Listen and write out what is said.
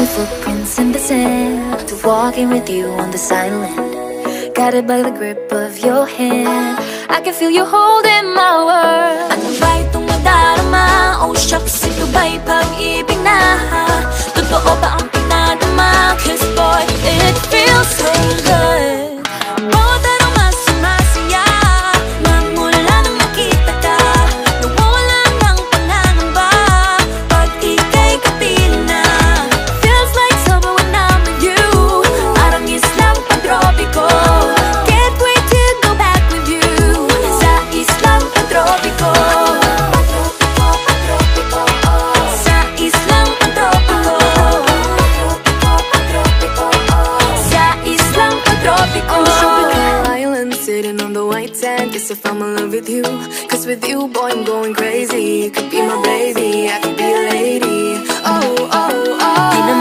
the footprints in the sand, to walking with you on the silent, guided by the grip of your hand. I can feel you holding my world. Ano ba itong nadarama? Oh shucks, ito ba'y pag-ibig na? Totoo ba ang pinadama? Cause boy, it feels so good. Bawat araw mas sumasaya, magmula nang makita ka. Nawawala ng pangangamba pag ika'y kapiling na. Feels like summer when I'm with you, parang islang pantropiko. Can't wait to go back with you sa islang pantropiko. Sa islang pantropiko. Sa islang pantropiko. On a tropical island, sitting on the white sand. Guess if I'm in love with you, 'cause with you